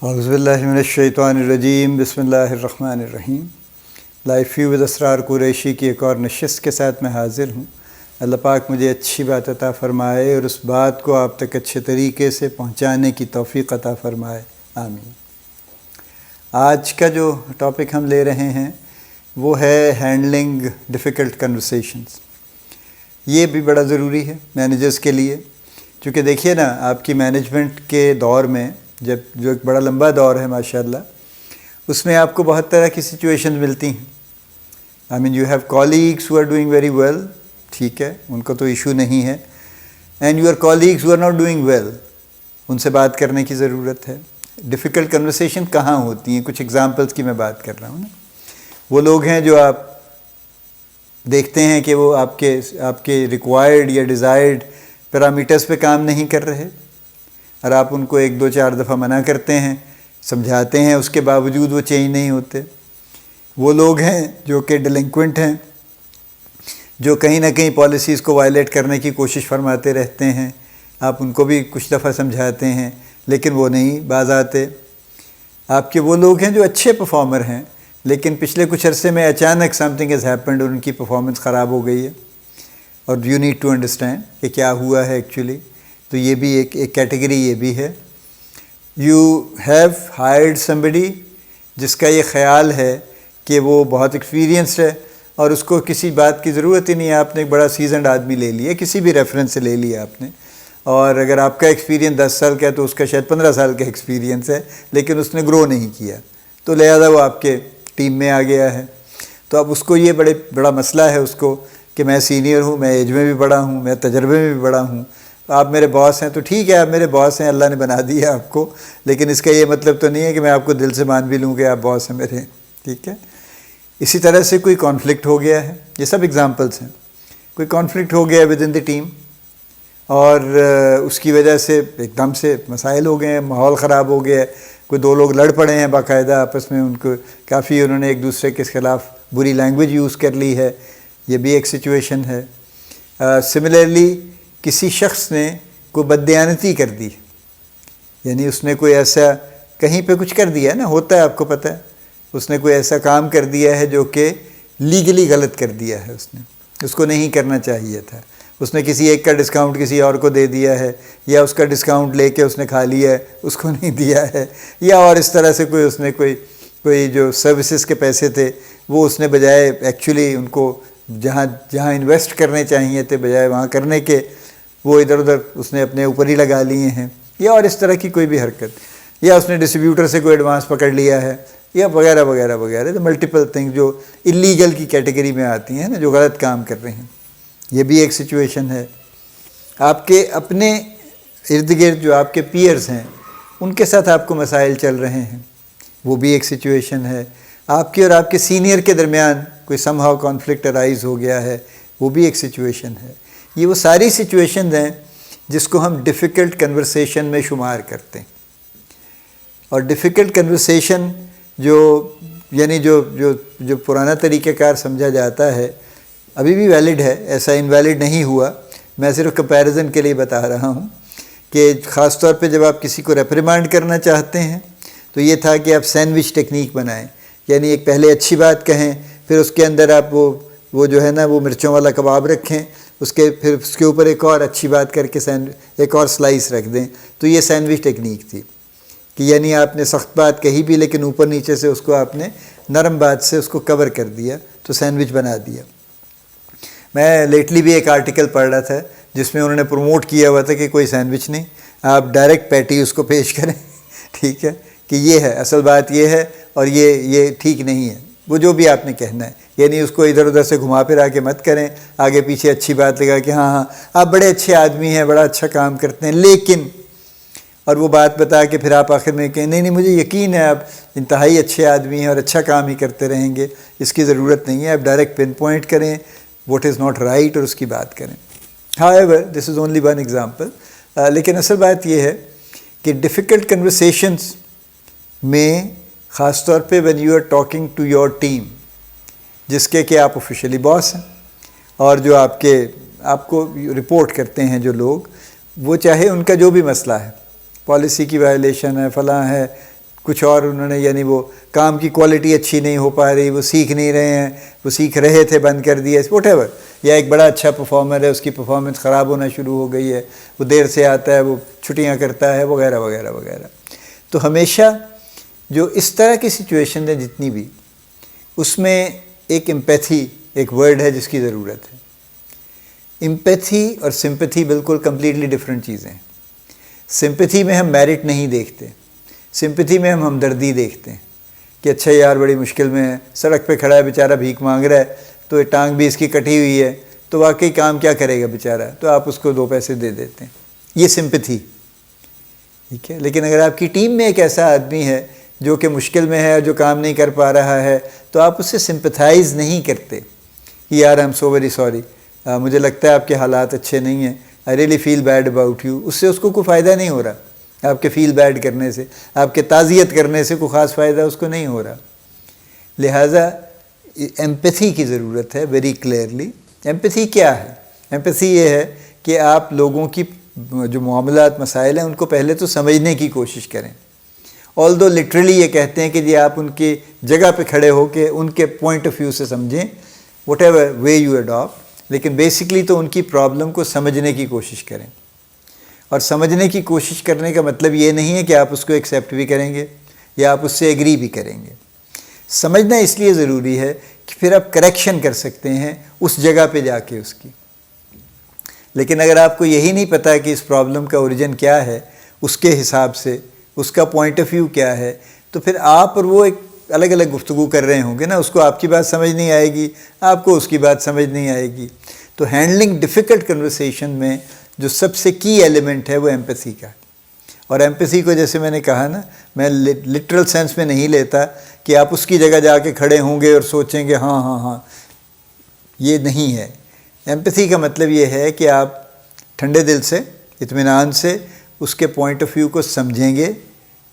اعوذ باللہ من الشیطان الرجیم، بسم اللہ الرحمن الرحیم۔ لائف ویو ود اسرار قریشی کی ایک اور نشست کے ساتھ میں حاضر ہوں۔ اللہ پاک مجھے اچھی بات عطا فرمائے اور اس بات کو آپ تک اچھے طریقے سے پہنچانے کی توفیق عطا فرمائے، آمین۔ آج کا جو ٹاپک ہم لے رہے ہیں وہ ہے ہینڈلنگ ڈیفیکلٹ کنورسیشنز۔ یہ بھی بڑا ضروری ہے مینیجرز کے لیے، چونکہ دیکھیے نا، آپ کی مینجمنٹ کے دور میں جو ایک بڑا لمبا دور ہے ماشاءاللہ، اس میں آپ کو بہت طرح کی سچویشنز ملتی ہیں۔ I mean you have colleagues who are doing very well, ٹھیک ہے، ان کو تو ایشو نہیں ہے، and your colleagues who are not doing well, ان سے بات کرنے کی ضرورت ہے۔ ڈیفیکلٹ کنورسیشن کہاں ہوتی ہیں؟ کچھ ایگزامپلس کی میں بات کر رہا ہوں نا۔ وہ لوگ ہیں جو آپ دیکھتے ہیں کہ وہ آپ کے ریکوائرڈ یا ڈیزائرڈ پیرامیٹرز پہ کام نہیں کر رہے، اور آپ ان کو 1-2-4 دفعہ منع کرتے ہیں، سمجھاتے ہیں، اس کے باوجود وہ چینج نہیں ہوتے۔ وہ لوگ ہیں جو کہ ڈیلنکوینٹ ہیں، جو کہیں نہ کہیں پالیسیز کو وائلیٹ کرنے کی کوشش فرماتے رہتے ہیں، آپ ان کو بھی کچھ دفعہ سمجھاتے ہیں لیکن وہ نہیں باز آتے۔ آپ کے وہ لوگ ہیں جو اچھے پرفارمر ہیں، لیکن پچھلے کچھ عرصے میں اچانک سم تھنگ ہیز ہیپنڈ اور ان کی پرفارمنس خراب ہو گئی ہے، اور یو نیڈ ٹو انڈرسٹینڈ کہ کیا ہوا ہے ایکچولی۔ تو یہ بھی ایک کیٹیگری یہ بھی ہے۔ یو ہیو ہائرڈ سمبڈی جس کا یہ خیال ہے کہ وہ بہت ایکسپیرینسڈ ہے اور اس کو کسی بات کی ضرورت ہی نہیں ہے، آپ نے ایک بڑا سیزنڈ آدمی لے لیا، کسی بھی ریفرنس سے لے لیا آپ نے، اور اگر آپ کا ایکسپیرینس 10 سال کا ہے تو اس کا شاید 15 سال کا ایکسپیرینس ہے، لیکن اس نے گرو نہیں کیا، تو لہذا وہ آپ کے ٹیم میں آ گیا ہے۔ تو اب اس کو یہ بڑا مسئلہ ہے اس کو کہ میں سینئر ہوں، میں ایج میں بھی بڑا ہوں، میں تجربے میں بھی بڑا ہوں، آپ میرے باس ہیں تو ٹھیک ہے، آپ میرے باس ہیں، اللہ نے بنا دیا آپ کو، لیکن اس کا یہ مطلب تو نہیں ہے کہ میں آپ کو دل سے مان بھی لوں کہ آپ باس ہیں میرے، ٹھیک ہے۔ اسی طرح سے کوئی کانفلکٹ ہو گیا ہے، یہ سب اگزامپلس ہیں۔ کوئی کانفلکٹ ہو گیا ود ان دی ٹیم، اور اس کی وجہ سے ایک دم سے مسائل ہو گئے ہیں، ماحول خراب ہو گیا ہے، کوئی 2 لوگ لڑ پڑے ہیں باقاعدہ آپس میں، ان کو کافی انہوں نے ایک دوسرے کے خلاف بری لینگویج یوز کر لی ہے، یہ بھی ایک سچویشن ہے۔ سملرلی کسی شخص نے کوئی بددیانتی کر دی، یعنی اس نے کوئی ایسا کہیں پہ کچھ کر دیا ہے نا، ہوتا ہے، آپ کو پتہ ہے، اس نے کوئی ایسا کام کر دیا ہے جو کہ لیگلی غلط کر دیا ہے، اس کو نہیں کرنا چاہیے تھا، اس نے کسی ایک کا ڈسکاؤنٹ کسی اور کو دے دیا ہے، یا اس کا ڈسکاؤنٹ لے کے اس نے کھا لیا ہے، اس کو نہیں دیا ہے، یا اور اس طرح سے اس نے کوئی جو سروسز کے پیسے تھے وہ اس نے بجائے ایکچولی ان کو جہاں انویسٹ کرنے چاہیے تھے بجائے وہاں کرنے کے، وہ ادھر ادھر اس نے اپنے اوپر ہی لگا لیے ہیں، یا اور اس طرح کی کوئی بھی حرکت، یا اس نے ڈسٹریبیوٹر سے کوئی ایڈوانس پکڑ لیا ہے، یا وغیرہ وغیرہ وغیرہ، تو ملٹیپل تھنگ جو اللیگل کی کیٹیگری میں آتی ہیں نا، جو غلط کام کر رہے ہیں، یہ بھی ایک سچویشن ہے۔ آپ کے اپنے ارد گرد جو آپ کے پیئرز ہیں ان کے ساتھ آپ کو مسائل چل رہے ہیں، وہ بھی ایک سچویشن ہے۔ آپ کے اور آپ کے سینئر کے درمیان کوئی سم ہاؤ کانفلکٹ ارائز ہو گیا ہے، وہ بھی ایک سچویشن ہے۔ یہ وہ ساری سچویشنز ہیں جس کو ہم ڈیفیکلٹ کنورسیشن میں شمار کرتے ہیں، اور ڈیفیکلٹ کنورسیشن یعنی جو پرانا طریقہ کار سمجھا جاتا ہے ابھی بھی ویلڈ ہے، ایسا انویلڈ نہیں ہوا، میں صرف کمپیریزن کے لیے بتا رہا ہوں کہ خاص طور پہ جب آپ کسی کو ریپریمانڈ کرنا چاہتے ہیں تو یہ تھا کہ آپ سینڈوچ ٹیکنیک بنائیں، یعنی ایک پہلے اچھی بات کہیں، پھر اس کے اندر آپ وہ جو ہے نا وہ مرچوں والا کباب رکھیں، پھر اس کے اوپر ایک اور اچھی بات کر کے ایک اور سلائس رکھ دیں، تو یہ سینڈوچ ٹیکنیک تھی، کہ یعنی آپ نے سخت بات کہی بھی لیکن اوپر نیچے سے اس کو آپ نے نرم بات سے اس کو کور کر دیا، تو سینڈوچ بنا دیا۔ میں لیٹلی بھی ایک آرٹیکل پڑھ رہا تھا جس میں انہوں نے پروموٹ کیا ہوا تھا کہ کوئی سینڈوچ نہیں، آپ ڈائریکٹ پیٹی اس کو پیش کریں، ٹھیک ہے، کہ یہ ہے اصل بات، یہ ہے، اور یہ ٹھیک نہیں ہے، وہ جو بھی آپ نے کہنا ہے، یعنی اس کو ادھر ادھر سے گھما پھرا کے مت کریں، آگے پیچھے اچھی بات لگا کہ ہاں آپ بڑے اچھے آدمی ہیں، بڑا اچھا کام کرتے ہیں، لیکن، اور وہ بات بتا کے پھر آپ آخر میں کہیں نہیں مجھے یقین ہے آپ انتہائی اچھے آدمی ہیں اور اچھا کام ہی کرتے رہیں گے، اس کی ضرورت نہیں ہے، آپ ڈائریکٹ پن پوائنٹ کریں واٹ از ناٹ رائٹ اور اس کی بات کریں۔ however this is only one example, لیکن اصل بات یہ ہے کہ ڈیفیکلٹ کنورسیشنز میں خاص طور پہ when you are talking to your team، جس کے کہ آپ آفیشیلی باس ہیں، اور جو آپ کو رپورٹ کرتے ہیں جو لوگ، وہ چاہے ان کا جو بھی مسئلہ ہے، پالیسی کی وائلیشن ہے، فلاں ہے، کچھ اور انہوں نے یعنی وہ کام کی کوالٹی اچھی نہیں ہو پا رہی، وہ سیکھ نہیں رہے ہیں، وہ سیکھ رہے تھے بند کر دیا، واٹ ایور، یا ایک بڑا اچھا پرفارمر ہے، اس کی پرفارمنس خراب ہونا شروع ہو گئی ہے، وہ دیر سے آتا ہے، وہ چھٹیاں کرتا ہے، وغیرہ وغیرہ وغیرہ۔ تو ہمیشہ جو اس طرح کی سچویشن ہے جتنی بھی، اس میں ایک امپیتھی ایک ورڈ ہے جس کی ضرورت ہے۔ امپیتھی اور سمپتھی بالکل کمپلیٹلی ڈفرینٹ چیزیں ہیں۔ سمپتھی میں ہم میرٹ نہیں دیکھتے، سمپتھی میں ہم ہمدردی دیکھتے ہیں کہ اچھا یار بڑی مشکل میں ہے، سڑک پہ کھڑا ہے بیچارہ، بھیک مانگ رہا ہے، تو ٹانگ بھی اس کی کٹی ہوئی ہے، تو واقعی کام کیا کرے گا بیچارہ، تو آپ اس کو 2 پیسے دے دیتے ہیں، یہ سمپتھی، ٹھیک ہے۔ لیکن اگر آپ کی ٹیم میں ایک ایسا آدمی ہے جو کہ مشکل میں ہے اور جو کام نہیں کر پا رہا ہے، تو آپ اس سے سمپتھائز نہیں کرتے کہ یار I am so very sorry, مجھے لگتا ہے آپ کے حالات اچھے نہیں ہیں، I really feel bad about you. اس سے اس کو کوئی فائدہ نہیں ہو رہا، آپ کے فیل بیڈ کرنے سے، آپ کے تعزیت کرنے سے کوئی خاص فائدہ اس کو نہیں ہو رہا۔ لہٰذا ایمپیتھی کی ضرورت ہے ویری کلیئرلی۔ ایمپیتھی کیا ہے؟ ایمپیتھی یہ ہے کہ آپ لوگوں کی جو معاملات مسائل ہیں ان کو پہلے تو سمجھنے کی کوشش کریں، although لٹرلی یہ کہتے ہیں کہ جی آپ ان کی جگہ پہ کھڑے ہو کے ان کے پوائنٹ آف ویو سے سمجھیں، whatever way you adapt, لیکن بیسکلی تو ان کی پرابلم کو سمجھنے کی کوشش کریں۔ اور سمجھنے کی کوشش کرنے کا مطلب یہ نہیں ہے کہ آپ اس کو ایکسیپٹ بھی کریں گے یا آپ اس سے ایگری بھی کریں گے۔ سمجھنا اس لیے ضروری ہے کہ پھر آپ کریکشن کر سکتے ہیں اس جگہ پہ جا کے اس کی۔ لیکن اگر آپ کو یہی نہیں پتہ کہ اس پرابلم کا اوریجن کیا ہے، اس کے حساب سے اس کا پوائنٹ آف ویو کیا ہے، تو پھر آپ اور وہ ایک الگ الگ گفتگو کر رہے ہوں گے نا، اس کو آپ کی بات سمجھ نہیں آئے گی، آپ کو اس کی بات سمجھ نہیں آئے گی۔ تو ہینڈلنگ ڈیفیکلٹ کنورسیشن میں جو سب سے کی ایلیمنٹ ہے وہ ایمپیتھی کا۔ اور ایمپیتھی کو جیسے میں نے کہا نا، میں لٹرل سینس میں نہیں لیتا کہ آپ اس کی جگہ جا کے کھڑے ہوں گے اور سوچیں گے ہاں ہاں ہاں، یہ نہیں ہے۔ ایمپیتھی کا مطلب یہ ہے کہ آپ ٹھنڈے دل سے، اطمینان سے اس کے پوائنٹ آف ویو کو سمجھیں گے،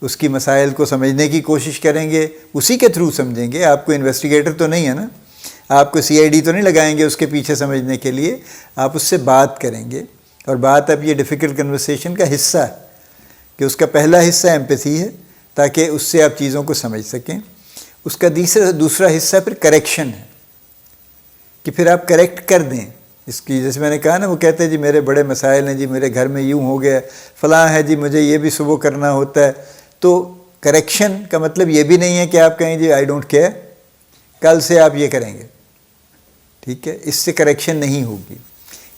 اس کی مسائل کو سمجھنے کی کوشش کریں گے، اسی کے تھرو سمجھیں گے۔ آپ کو انویسٹیگیٹر تو نہیں ہے نا، آپ کو CID تو نہیں لگائیں گے اس کے پیچھے سمجھنے کے لیے، آپ اس سے بات کریں گے۔ اور بات اب یہ ڈیفیکلٹ کنورسیشن کا حصہ ہے کہ اس کا پہلا حصہ ایمپیتھی ہے تاکہ اس سے آپ چیزوں کو سمجھ سکیں۔ اس کا دوسرا حصہ پھر کریکشن ہے کہ پھر آپ کریکٹ کر دیں اس کی۔ جیسے میں نے کہا نا، وہ کہتے ہیں جی میرے بڑے مسائل ہیں جی، میرے گھر میں یوں ہو گیا، فلاں ہے جی، مجھے یہ بھی صبح کرنا ہوتا ہے۔ تو کریکشن کا مطلب یہ بھی نہیں ہے کہ آپ کہیں جی آئی ڈونٹ کیئر، کل سے آپ یہ کریں گے، ٹھیک ہے، اس سے کریکشن نہیں ہوگی۔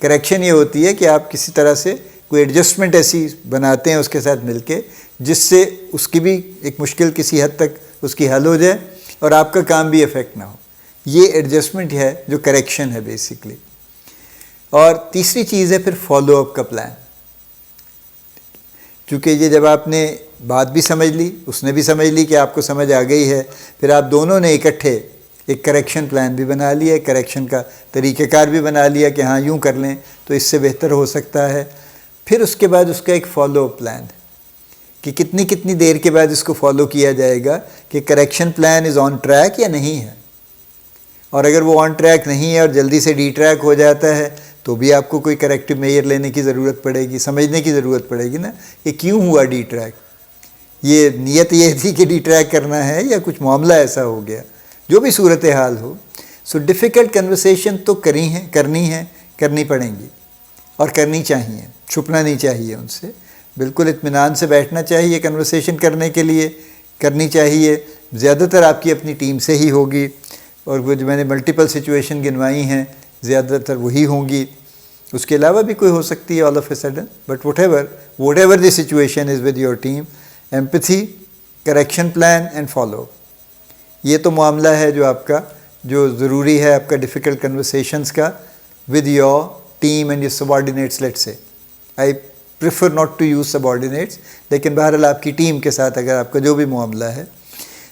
کریکشن یہ ہوتی ہے کہ آپ کسی طرح سے کوئی ایڈجسٹمنٹ ایسی بناتے ہیں اس کے ساتھ مل کے جس سے اس کی بھی ایک مشکل کسی حد تک اس کی حل ہو جائے اور آپ کا کام بھی افیکٹ نہ ہو۔ یہ ایڈجسٹمنٹ ہے جو کریکشن ہے بیسکلی۔ اور تیسری چیز ہے پھر فالو اپ کا پلان۔ چونکہ یہ جب آپ نے بات بھی سمجھ لی، اس نے بھی سمجھ لی کہ آپ کو سمجھ آ گئی ہے، پھر آپ دونوں نے اکٹھے ایک کریکشن پلان بھی بنا لیا، ایک کریکشن کا طریقہ کار بھی بنا لیا کہ ہاں یوں کر لیں تو اس سے بہتر ہو سکتا ہے۔ پھر اس کے بعد اس کا ایک فالو اپ پلان ہے کہ کتنی دیر کے بعد اس کو فالو کیا جائے گا کہ correction plan is on track یا نہیں ہے۔ اور اگر وہ آن ٹریک نہیں ہے اور جلدی سے ڈی ٹریک ہو جاتا ہے تو بھی آپ کو کوئی کریکٹیو میئر لینے کی ضرورت پڑے گی، سمجھنے کی ضرورت پڑے گی نا کہ کیوں ہوا ڈی ٹریک، یہ نیت یہ تھی کہ ڈی ٹریک کرنا ہے یا کچھ معاملہ ایسا ہو گیا، جو بھی صورتحال ہو۔ سو ڈیفیکلٹ کنورسیشن تو کرنی پڑیں گی اور کرنی چاہیے، چھپنا نہیں چاہیے ان سے، بالکل اطمینان سے بیٹھنا چاہیے کنورسیشن کرنے کے لیے، کرنی چاہیے۔ زیادہ تر آپ کی اپنی ٹیم سے ہی ہوگی، اور وہ جو میں نے ملٹیپل سچویشن گنوائی ہیں زیادہ تر وہی ہوں گی، اس کے علاوہ بھی کوئی ہو سکتی ہے all of a sudden, but what ever the situation is with your team, empathy, correction plan and follow. یہ تو معاملہ ہے جو آپ کا جو ضروری ہے آپ کا ڈیفیکلٹ کنورسیشنز کا with your team and your subordinates. Let's say I prefer not to use subordinates, لیکن بہرحال آپ کی ٹیم کے ساتھ اگر آپ کا جو بھی معاملہ ہے،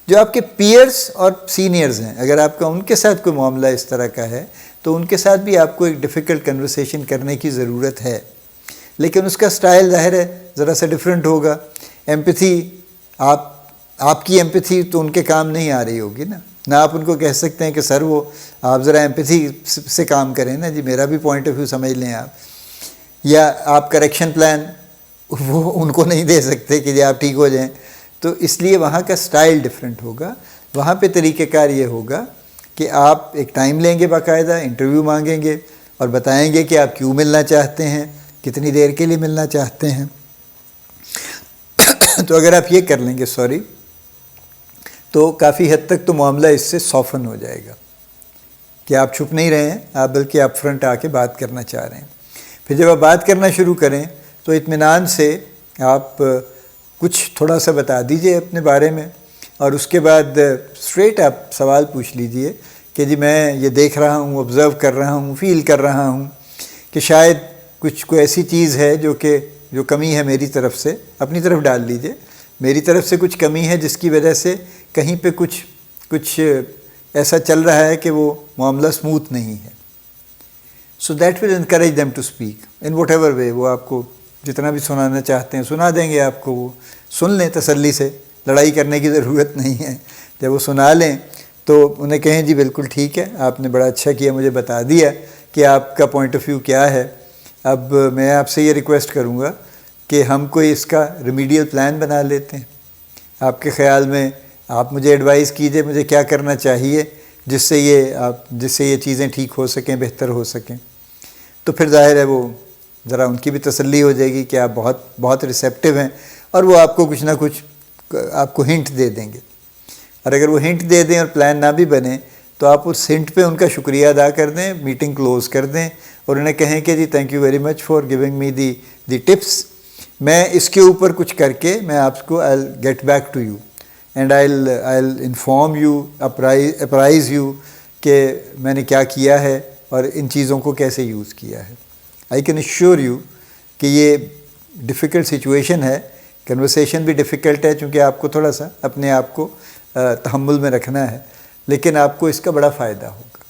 جو آپ کے پیئرس اور سینئرز ہیں، اگر آپ کا ان کے ساتھ کوئی معاملہ اس طرح کا ہے تو ان کے ساتھ بھی آپ کو ایک ڈیفیکلٹ کنورسیشن کرنے کی ضرورت ہے، لیکن اس کا سٹائل ظاہر ہے ذرا سا ڈیفرنٹ ہوگا۔ ایمپیتھی، آپ کی ایمپیتھی تو ان کے کام نہیں آ رہی ہوگی نا، نہ آپ ان کو کہہ سکتے ہیں کہ سر وہ آپ ذرا ایمپیتھی سے کام کریں نا جی، میرا بھی پوائنٹ آف ویو سمجھ لیں آپ، یا آپ کریکشن پلان وہ ان کو نہیں دے سکتے کہ جی آپ ٹھیک ہو جائیں۔ تو اس لیے وہاں کا سٹائل ڈیفرنٹ ہوگا. وہاں پہ طریقہ کار یہ ہوگا کہ آپ ایک ٹائم لیں گے، باقاعدہ انٹرویو مانگیں گے اور بتائیں گے کہ آپ کیوں ملنا چاہتے ہیں، کتنی دیر کے لیے ملنا چاہتے ہیں. تو اگر آپ یہ کر لیں گے تو کافی حد تک تو معاملہ اس سے سافن ہو جائے گا کہ آپ چھپ نہیں رہے ہیں، آپ بلکہ آپ فرنٹ آ کے بات کرنا چاہ رہے ہیں. پھر جب آپ بات کرنا شروع کریں تو اطمینان سے آپ کچھ تھوڑا سا بتا دیجئے اپنے بارے میں، اور اس کے بعد اسٹریٹ آپ سوال پوچھ لیجئے کہ جی میں یہ دیکھ رہا ہوں، آبزرو کر رہا ہوں، فیل کر رہا ہوں کہ شاید کوئی ایسی چیز ہے جو کمی ہے میری طرف سے. اپنی طرف ڈال لیجئے، میری طرف سے کچھ کمی ہے جس کی وجہ سے کہیں پہ کچھ ایسا چل رہا ہے کہ وہ معاملہ سموتھ نہیں ہے. So that will encourage them to speak in whatever way. وہ آپ کو جتنا بھی سنانا چاہتے ہیں سنا دیں گے، آپ کو وہ سن لیں تسلی سے، لڑائی کرنے کی ضرورت نہیں ہے. جب وہ سنا لیں تو انہیں کہیں جی بالکل ٹھیک ہے، آپ نے بڑا اچھا کیا، مجھے بتا دیا کہ آپ کا پوائنٹ آف ویو کیا ہے. اب میں آپ سے یہ ریکویسٹ کروں گا کہ ہم کوئی اس کا ریمیڈیل پلان بنا لیتے ہیں. آپ کے خیال میں آپ مجھے ایڈوائز کیجئے مجھے کیا کرنا چاہیے جس سے یہ چیزیں ٹھیک ہو سکیں، بہتر ہو سکیں. تو پھر ظاہر ہے وہ ذرا ان کی بھی تسلی ہو جائے گی کہ آپ بہت بہت ریسیپٹیو ہیں، اور وہ آپ کو کچھ نہ کچھ آپ کو ہنٹ دے دیں گے. اور اگر وہ ہنٹ دے دیں اور پلان نہ بھی بنے تو آپ اس ہنٹ پہ ان کا شکریہ ادا کر دیں، میٹنگ کلوز کر دیں اور انہیں کہیں کہ جی thank you very much for giving me the tips. میں اس کے اوپر کچھ کر کے میں آپ کو I get back to you and I inform you, apprise you کہ میں نے کیا کیا ہے اور ان چیزوں کو کیسے یوز کیا ہے. آئی کین ایشور یو کہ یہ ڈیفیکلٹ سچویشن ہے، کنورسیشن بھی ڈیفیکلٹ ہے چونکہ آپ کو تھوڑا سا اپنے آپ کو تحمل میں رکھنا ہے، لیکن آپ کو اس کا بڑا فائدہ ہوگا.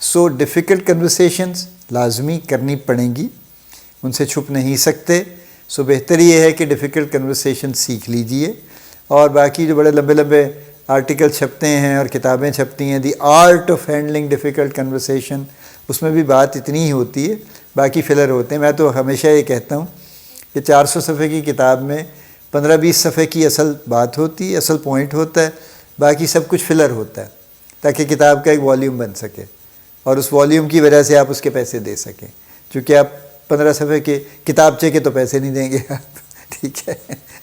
سو ڈیفیکلٹ کنورسیشنز لازمی کرنی پڑیں گی، ان سے چھپ نہیں سکتے. سو بہتر یہ ہے کہ ڈیفیکلٹ کنورسیشن سیکھ لیجئے. اور باقی جو بڑے لمبے لمبے آرٹیکل چھپتے ہیں اور کتابیں چھپتی ہیں، the art of handling difficult conversation, اس میں بھی بات اتنی ہی ہوتی ہے، باقی فلر ہوتے ہیں. میں تو ہمیشہ یہ کہتا ہوں کہ 400 صفحے کی کتاب میں 15-20 صفحے کی اصل بات ہوتی ہے، اصل پوائنٹ ہوتا ہے، باقی سب کچھ فلر ہوتا ہے تاکہ کتاب کا ایک والیوم بن سکے اور اس والیوم کی وجہ سے آپ اس کے پیسے دے سکیں. چونکہ آپ 15 صفحے کے کتابچے کے تو پیسے نہیں دیں گے آپ. ٹھیک ہے.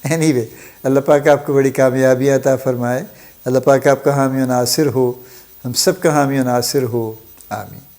اینی وے، اللہ پاک آپ کو بڑی کامیابی عطا فرمائے. اللہ پاک آپ کا حامی و ناصر ہو، ہم سب کا حامی و ناصر ہو. آمین.